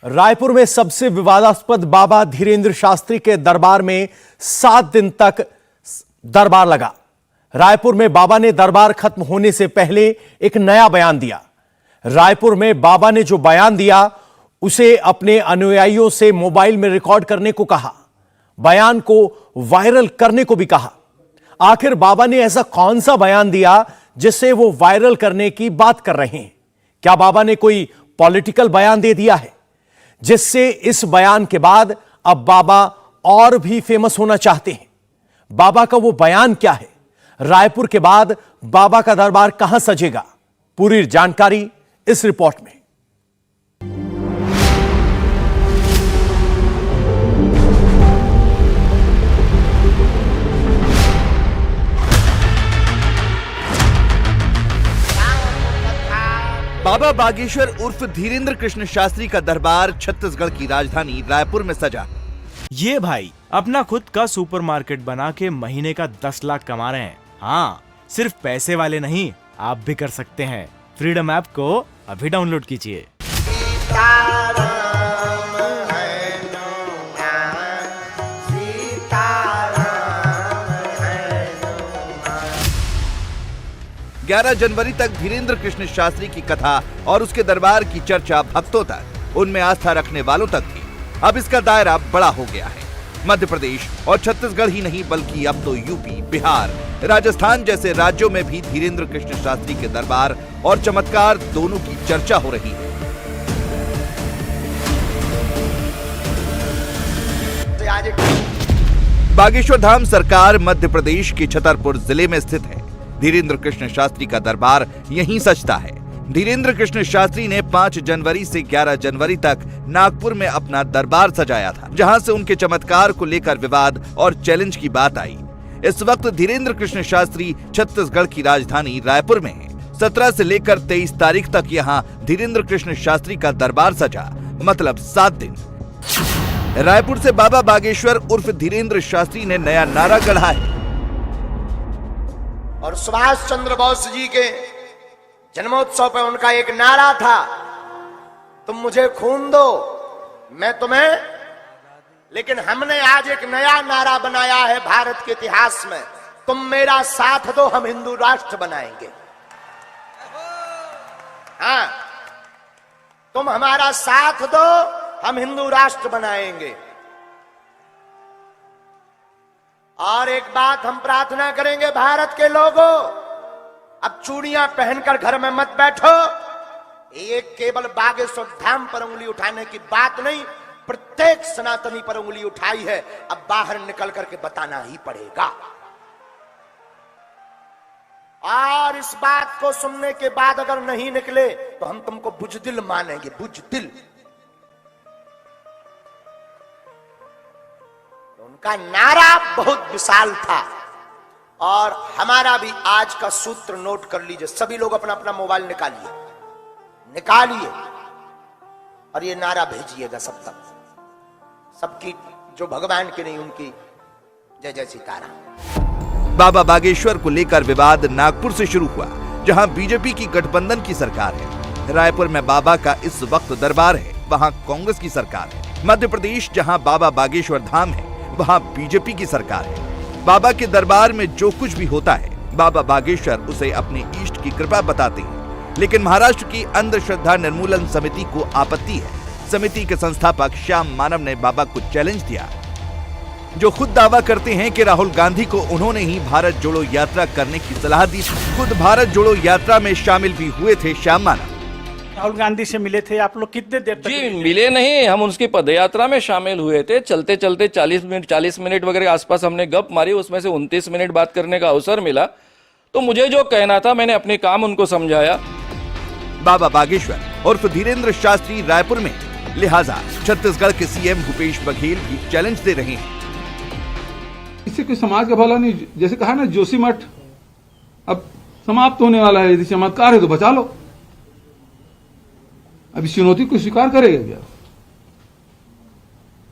रायपुर में सबसे विवादास्पद बाबा धीरेंद्र शास्त्री के दरबार में 7 दिन तक दरबार लगा। रायपुर में बाबा ने दरबार खत्म होने से पहले एक नया बयान दिया। रायपुर में बाबा ने जो बयान दिया उसे अपने अनुयायियों से मोबाइल में रिकॉर्ड करने को कहा, बयान को वायरल करने को भी कहा। आखिर बाबा ने ऐसा कौन सा बयान दिया जिसे वो वायरल करने की बात कर रहे हैं? क्या बाबा ने कोई पॉलिटिकल बयान दे दिया है जिससे इस बयान के बाद अब बाबा और भी फेमस होना चाहते हैं? बाबा का वो बयान क्या है? रायपुर के बाद बाबा का दरबार कहां सजेगा? पूरी जानकारी इस रिपोर्ट में। बाबा बागेश्वर उर्फ धीरेंद्र कृष्ण शास्त्री का दरबार छत्तीसगढ़ की राजधानी रायपुर में सजा। ये भाई अपना खुद का सुपरमार्केट बना के महीने का 10 लाख कमा रहे हैं। हाँ, सिर्फ पैसे वाले नहीं, आप भी कर सकते हैं। फ्रीडम ऐप को अभी डाउनलोड कीजिए। 11 जनवरी तक धीरेंद्र कृष्ण शास्त्री की कथा और उसके दरबार की चर्चा भक्तों तक, उनमें आस्था रखने वालों तक थी। अब इसका दायरा बड़ा हो गया है। मध्य प्रदेश और छत्तीसगढ़ ही नहीं बल्कि अब तो यूपी, बिहार, राजस्थान जैसे राज्यों में भी धीरेंद्र कृष्ण शास्त्री के दरबार और चमत्कार दोनों की चर्चा हो रही है। बागेश्वर धाम सरकार मध्य प्रदेश के छतरपुर जिले में स्थित है। धीरेंद्र कृष्ण शास्त्री का दरबार यहीं सजता है। धीरेंद्र कृष्ण शास्त्री ने 5 जनवरी से 11 जनवरी तक नागपुर में अपना दरबार सजाया था, जहां से उनके चमत्कार को लेकर विवाद और चैलेंज की बात आई। इस वक्त धीरेंद्र कृष्ण शास्त्री छत्तीसगढ़ की राजधानी रायपुर में है। 17 से लेकर 23 तारीख तक यहाँ धीरेंद्र कृष्ण शास्त्री का दरबार सजा, मतलब 7 दिन। रायपुर से बाबा बागेश्वर उर्फ धीरेंद्र शास्त्री ने नया नारा गढ़ा है। और सुभाष चंद्र बोस जी के जन्मोत्सव पर उनका एक नारा था, तुम मुझे खून दो मैं तुम्हें। लेकिन हमने आज एक नया नारा बनाया है भारत के इतिहास में, तुम मेरा साथ दो हम हिंदू राष्ट्र बनाएंगे। हाँ, तुम हमारा साथ दो हम हिंदू राष्ट्र बनाएंगे। और एक बात हम प्रार्थना करेंगे भारत के लोगों, अब चूड़ियां पहनकर घर में मत बैठो। ये केवल बागेश्वर धाम पर उंगली उठाने की बात नहीं, प्रत्येक सनातनी पर उंगली उठाई है। अब बाहर निकल करके बताना ही पड़ेगा। और इस बात को सुनने के बाद अगर नहीं निकले तो हम तुमको बुजदिल मानेंगे, बुजदिल। उनका नारा बहुत विशाल था और हमारा भी आज का सूत्र नोट कर लीजिए। सभी लोग अपना अपना मोबाइल निकालिए और ये नारा भेजिएगा सब तक, सबकी जो भगवान की नहीं उनकी जय जय सीताराम। बाबा बागेश्वर को लेकर विवाद नागपुर से शुरू हुआ, जहां बीजेपी की गठबंधन की सरकार है। रायपुर में बाबा का इस वक्त दरबार है, वहां कांग्रेस की सरकार है। मध्य प्रदेश जहां बाबा बागेश्वर धाम है, वहां बीजेपी की सरकार है। बाबा के दरबार में जो कुछ भी होता है, बाबा बागेश्वर उसे अपने इष्ट की कृपा बताते हैं। लेकिन महाराष्ट्र की अंधश्रद्धा निर्मूलन समिति को आपत्ति है। समिति के संस्थापक श्याम मानव ने बाबा को चैलेंज दिया, जो खुद दावा करते हैं कि राहुल गांधी को उन्होंने ही भारत जोड़ो यात्रा करने की सलाह दी। खुद भारत जोड़ो यात्रा में शामिल भी हुए थे श्याम मानव। राहुल गांधी से मिले थे आप लोग? कितने देर तक? जी मिले नहीं, हम उसकी पदयात्रा में शामिल हुए थे। चलते चलते 40 मिनट वगैरह के आसपास हमने गप मारी, उसमें से 29 मिनट बात करने का अवसर मिला। तो मुझे जो कहना था मैंने अपने काम उनको समझाया। बाबा बागेश्वर उर्फ धीरेंद्र शास्त्री रायपुर में, लिहाजा छत्तीसगढ़ के सीएम भूपेश बघेल भी चैलेंज दे रहे हैं। इससे कोई समाज का भला नहीं। जैसे कहा ना, जोशीमठ अब समाप्त होने वाला है, यदि चमत्कार है तो बचा लो। अभी चुनौती को स्वीकार करेगा क्या?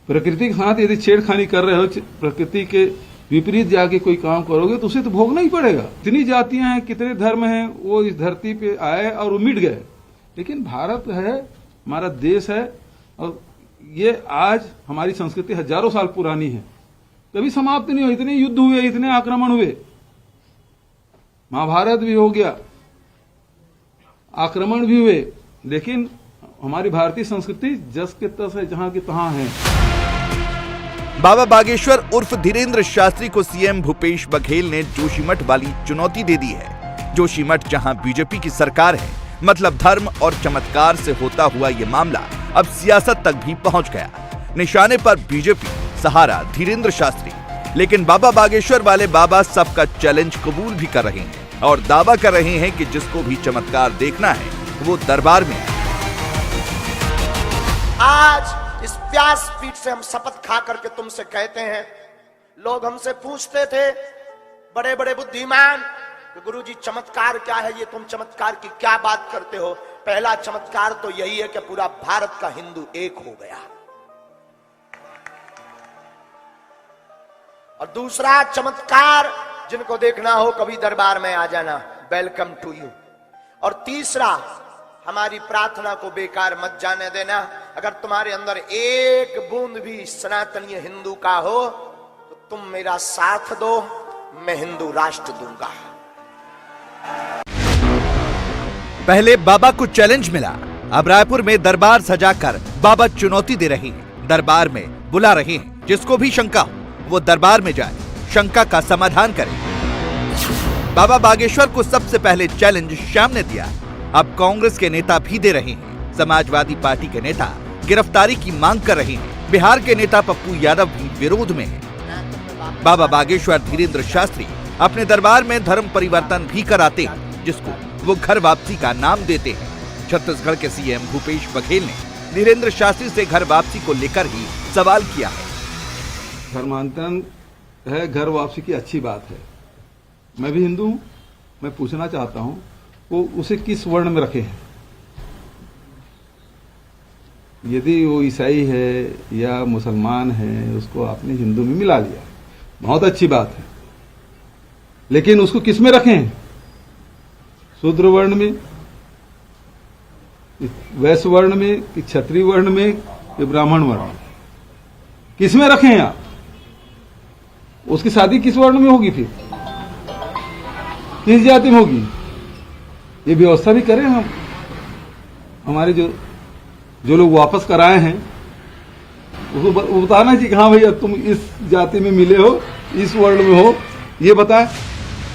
प्रकृति के साथ यदि छेड़खानी कर रहे हो, प्रकृति के विपरीत जाके कोई काम करोगे तो उसे तो भोगना ही पड़ेगा। कितनी जातियां हैं, कितने धर्म हैं, वो इस धरती पे आए और वो मिट गए। लेकिन भारत है, हमारा देश है, और ये आज हमारी संस्कृति हजारों साल पुरानी है, कभी समाप्त नहीं हुई। इतने युद्ध हुए, इतने आक्रमण हुए, महाभारत भी हो गया, आक्रमण भी हुए, लेकिन हमारी भारतीय संस्कृति जस के तस है, जहां की तहां है। बाबा बागेश्वर उर्फ धीरेंद्र शास्त्री को सीएम भूपेश बघेल ने जोशीमठ वाली चुनौती दे दी है। जोशीमठ जहां बीजेपी की सरकार है, मतलब धर्म और चमत्कार से होता हुआ ये मामला अब सियासत तक भी पहुंच गया। निशाने पर बीजेपी, सहारा धीरेंद्र शास्त्री, लेकिन बाबा बागेश्वर वाले बाबा सबका चैलेंज कबूल भी कर रहे हैं और दावा कर रहे हैं कि जिसको भी चमत्कार देखना है वो दरबार में है। आज इस व्यासपीठ से हम शपथ खा करके तुमसे कहते हैं, लोग हमसे पूछते थे, बड़े बड़े बुद्धिमान, कि गुरुजी चमत्कार क्या है, ये तुम चमत्कार की क्या बात करते हो। पहला चमत्कार तो यही है कि पूरा भारत का हिंदू एक हो गया, और दूसरा चमत्कार जिनको देखना हो कभी दरबार में आ जाना, वेलकम टू यू। और तीसरा, हमारी प्रार्थना को बेकार मत जाने देना। अगर तुम्हारे अंदर एक बूंद भी सनातनीय हिंदू का हो तो तुम मेरा साथ दो, मैं हिंदू राष्ट्र दूंगा। पहले बाबा को चैलेंज मिला, अब रायपुर में दरबार सजाकर बाबा चुनौती दे रहे हैं, दरबार में बुला रहे हैं। जिसको भी शंका हो वो दरबार में जाए, शंका का समाधान करे। बाबा बागेश्वर को सबसे पहले चैलेंज श्याम ने दिया, अब कांग्रेस के नेता भी दे रहे हैं। समाजवादी पार्टी के नेता गिरफ्तारी की मांग कर रहे हैं। बिहार के नेता पप्पू यादव भी विरोध में हैं। बाबा बागेश्वर धीरेंद्र शास्त्री अपने दरबार में धर्म परिवर्तन भी कराते हैं, जिसको वो घर वापसी का नाम देते हैं। छत्तीसगढ़ के सीएम भूपेश बघेल ने धीरेंद्र शास्त्री से घर वापसी को लेकर ही सवाल किया है। धर्मांतरण है, घर वापसी की अच्छी बात है। मैं भी हिंदू हूं, मैं पूछना चाहता हूं वो उसे किस वर्ण में रखे हैं। यदि वो ईसाई है या मुसलमान है, उसको आपने हिंदू में मिला लिया, बहुत अच्छी बात है, लेकिन उसको किस में रखे हैं? शूद्र वर्ण में, वैश्य वर्ण में, कि क्षत्रिय वर्ण में, कि ब्राह्मण वर्ण में? किस में रखे हैं आप? उसकी शादी किस वर्ण में होगी, फिर किस जाति में होगी? ये व्यवस्था भी करें हम। हमारे जो लोग वापस कराए हैं उसको बताना चाहिए कि हाँ भैया तुम इस जाति में मिले हो, इस वर्ण में हो, ये बताए।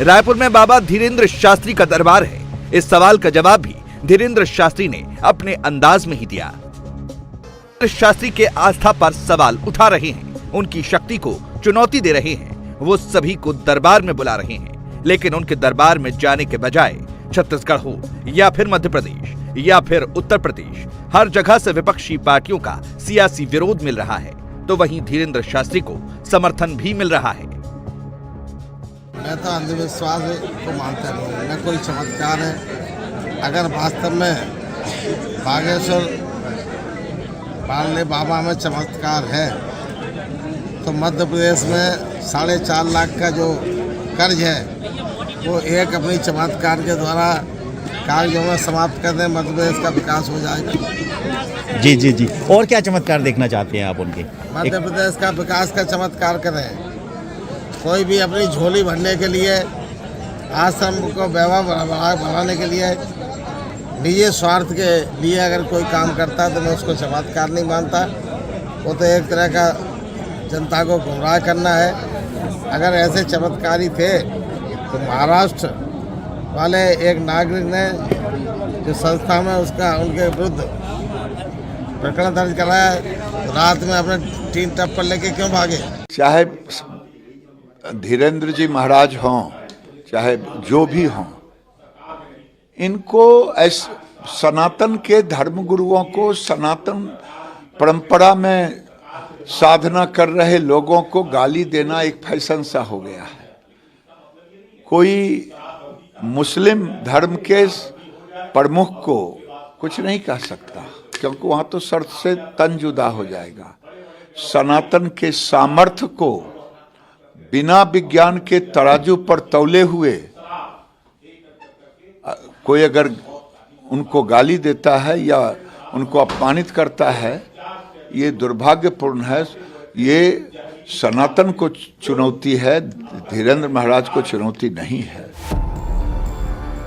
रायपुर में बाबा धीरेंद्र शास्त्री का दरबार है, इस सवाल का जवाब भी धीरेंद्र शास्त्री ने अपने अंदाज में ही दिया। शास्त्री के आस्था पर सवाल उठा रहे हैं, उनकी शक्ति को चुनौती दे रहे हैं। वो सभी को दरबार में बुला रहे हैं, लेकिन उनके दरबार में जाने के बजाय छत्तीसगढ़ हो या फिर मध्य प्रदेश या फिर उत्तर प्रदेश, हर जगह से विपक्षी पार्टियों का सियासी विरोध मिल रहा है, तो वहीं धीरेंद्र शास्त्री को समर्थन भी मिल रहा है। मैं तो अंधविश्वास को मानता नहीं, मैं कोई चमत्कार है। अगर वास्तव में बागेश्वर वाले बाबा में चमत्कार है तो मध्य प्रदेश में 4.5 लाख का जो कर्ज है वो एक अपनी चमत्कार के द्वारा कागजों में समाप्त कर दें, मध्य प्रदेश का विकास हो जाएगा। जी जी जी। और क्या चमत्कार देखना चाहते हैं आप उनके? मध्य प्रदेश का विकास का चमत्कार करें। कोई भी अपनी झोली भरने के लिए, आश्रम को वैभव बढ़ाने के लिए, निजी स्वार्थ के लिए अगर कोई काम करता है तो मैं उसको चमत्कार नहीं मानता। वो तो एक तरह का जनता को गुमराह करना है। अगर ऐसे चमत्कारी थे तो महाराष्ट्र वाले एक नागरिक ने जो संस्था में उसका उनके विरुद्ध प्रकरण दर्ज कराया, तो रात में अपने 3 टप्पर लेके क्यों भागे? चाहे धीरेंद्र जी महाराज हों, चाहे जो भी हों, इनको सनातन के धर्मगुरुओं को, सनातन परंपरा में साधना कर रहे लोगों को गाली देना एक फैशन सा हो गया है। कोई मुस्लिम धर्म के प्रमुख को कुछ नहीं कह सकता, क्योंकि वहां तो शर्त से तन जुदा हो जाएगा। सनातन के सामर्थ्य को बिना विज्ञान के तराजू पर तौले हुए कोई अगर उनको गाली देता है या उनको अपमानित करता है ये दुर्भाग्यपूर्ण है। ये सनातन को चुनौती है, धीरेन्द्र महाराज को चुनौती नहीं है।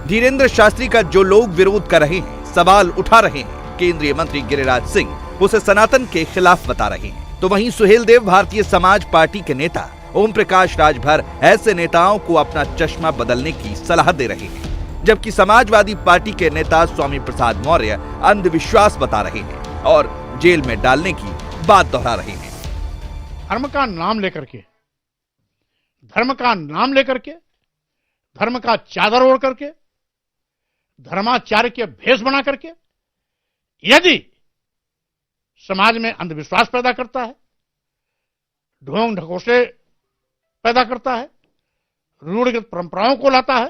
धीरेन्द्र शास्त्री का जो लोग विरोध कर रहे हैं, सवाल उठा रहे हैं, केंद्रीय मंत्री गिरिराज सिंह उसे सनातन के खिलाफ बता रहे हैं, तो वहीं सुहेलदेव भारतीय समाज पार्टी के नेता ओम प्रकाश राजभर ऐसे नेताओं को अपना चश्मा बदलने की सलाह दे रहे हैं, जबकि समाजवादी पार्टी के नेता स्वामी प्रसाद मौर्य अंधविश्वास बता रहे हैं और जेल में डालने की बात दोहरा रहे हैं। धर्म का नाम लेकर के, धर्म का नाम लेकर के, धर्म का चादर ओढ़ करके, धर्माचार्य के भेष बना करके यदि समाज में अंधविश्वास पैदा करता है, ढोंग ढकोसले पैदा करता है, रूढ़िगत परंपराओं को लाता है,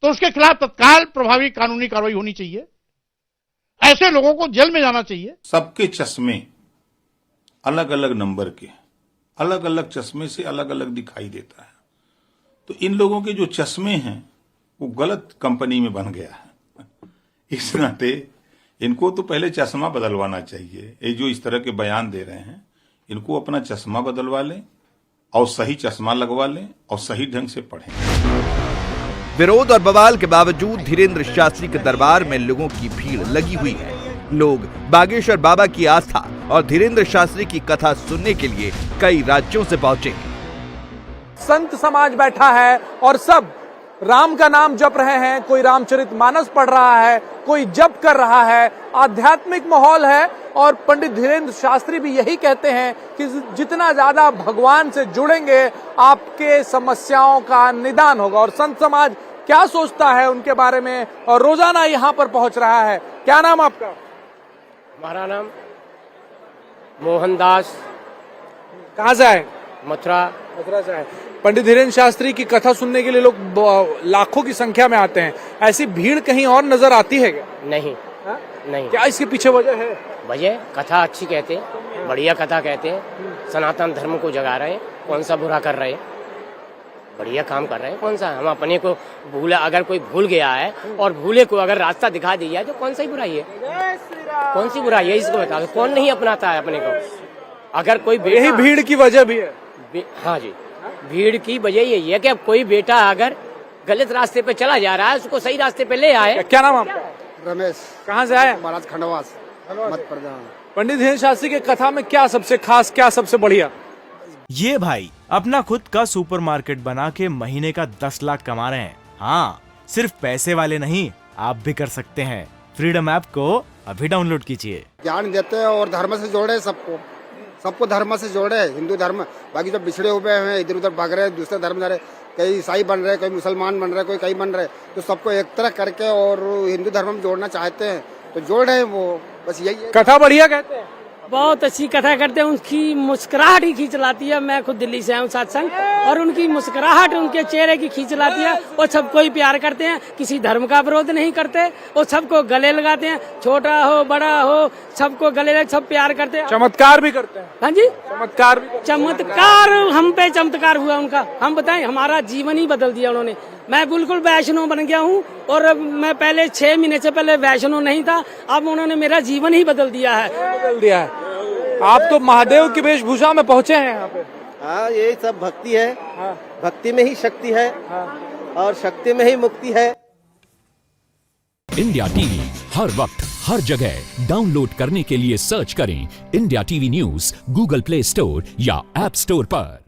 तो उसके खिलाफ तत्काल प्रभावी कानूनी कार्रवाई होनी चाहिए। ऐसे लोगों को जेल में जाना चाहिए। सबके चश्मे अलग अलग नंबर के, अलग अलग चश्मे से अलग अलग दिखाई देता है। तो इन लोगों के जो चश्मे हैं वो गलत कंपनी में बन गया है। इस नाते इनको तो पहले चश्मा बदलवाना चाहिए। ये जो इस तरह के बयान दे रहे हैं, इनको अपना चश्मा बदलवा लें और सही चश्मा लगवा लें और सही ढंग से पढ़ें। विरोध और बवाल के बावजूद धीरेन्द्र शास्त्री के दरबार में लोगों की भीड़ लगी हुई है। लोग बागेश्वर बाबा की आस्था और धीरेन्द्र शास्त्री की कथा सुनने के लिए कई राज्यों से पहुंचे हैं। संत समाज बैठा है और सब राम का नाम जप रहे हैं। कोई रामचरितमानस पढ़ रहा है, कोई जप कर रहा है, आध्यात्मिक माहौल है। और पंडित धीरेन्द्र शास्त्री भी यही कहते हैं कि जितना ज्यादा भगवान से जुड़ेंगे आपके समस्याओं का निदान होगा। और संत समाज क्या सोचता है उनके बारे में और रोजाना यहाँ पर पहुंच रहा है। क्या नाम आपका? हमारा नाम मोहनदास। कहाँ से आए? मथुरा से आए। पंडित धीरेन्द्र शास्त्री की कथा सुनने के लिए लोग लाखों की संख्या में आते हैं। ऐसी भीड़ कहीं और नजर आती है क्या? नहीं हा? नहीं। क्या इसके पीछे वजह है? वजह कथा अच्छी कहते हैं, बढ़िया कथा कहते हैं, सनातन धर्म को जगा रहे हैं। कौन सा बुरा कर रहे हैं, बढ़िया काम कर रहे हैं। कौन सा हम अपने को भूला, अगर कोई भूल गया है और भूले को अगर रास्ता दिखा दिया है तो कौन सा ही बुराई है? कौन सी बुराई है इसको बता दो। कौन नहीं अपनाता है अपने को? अगर कोई यही भीड़ की वजह भी है। हाँ जी, भीड़ की वजह यही है कि अब कोई बेटा अगर गलत रास्ते पे चला जा रहा है उसको सही रास्ते पे ले आए। क्या नाम आपका? रमेश। कहाँ से आए? महाराज खंडवास, मध्य प्रदेश। पंडित धीरेन्द्र शास्त्री के कथा में क्या सबसे खास, क्या सबसे बढ़िया? ये भाई अपना खुद का सुपरमार्केट बना के महीने का 10 लाख कमा रहे हैं। हाँ, सिर्फ पैसे वाले नहीं, आप भी कर सकते हैं। फ्रीडम ऐप को अभी डाउनलोड कीजिए। ज्ञान देते हैं और धर्म से जोड़े सबको धर्म से जोड़े। हिंदू धर्म, बाकी जो बिछड़े हुए हैं इधर उधर भाग रहे हैं, दूसरे धर्म जा रहे, कई ईसाई बन रहे, कोई मुसलमान बन रहे, कोई कई बन रहे, तो सबको एक तरह करके और हिंदू धर्म में जोड़ना चाहते हैं तो जोड़ रहे हैं। वो बस यही है। कथा बढ़िया कहते हैं, बहुत अच्छी कथा करते हैं। उनकी मुस्कुराहट ही खींच लाती है। मैं खुद दिल्ली से आया हूँ सत्संग, और उनकी मुस्कुराहट उनके चेहरे की खींच लाती है। वो सबको ही प्यार करते हैं, किसी धर्म का विरोध नहीं करते। वो सबको गले लगाते हैं, छोटा हो बड़ा हो सबको गले लग, सब प्यार करते हैं। चमत्कार भी करते हैं। हाँ जी, चमत्कार भी। चमत्कार हम पे चमत्कार हुआ उनका। हम बताएं, हमारा जीवन ही बदल दिया उन्होंने। मैं बिल्कुल वैष्णव बन गया हूँ और मैं पहले 6 महीने से पहले वैष्णव नहीं था। अब उन्होंने मेरा जीवन ही बदल दिया है। आप तो महादेव की वेशभूषा में पहुँचे हैं यहाँ पे। हाँ, ये सब भक्ति है। हाँ। भक्ति में ही शक्ति है। हाँ। और शक्ति में ही मुक्ति है। इंडिया टीवी हर वक्त हर जगह डाउनलोड करने के लिए सर्च करें India TV news Google play store या ऐप स्टोर पर।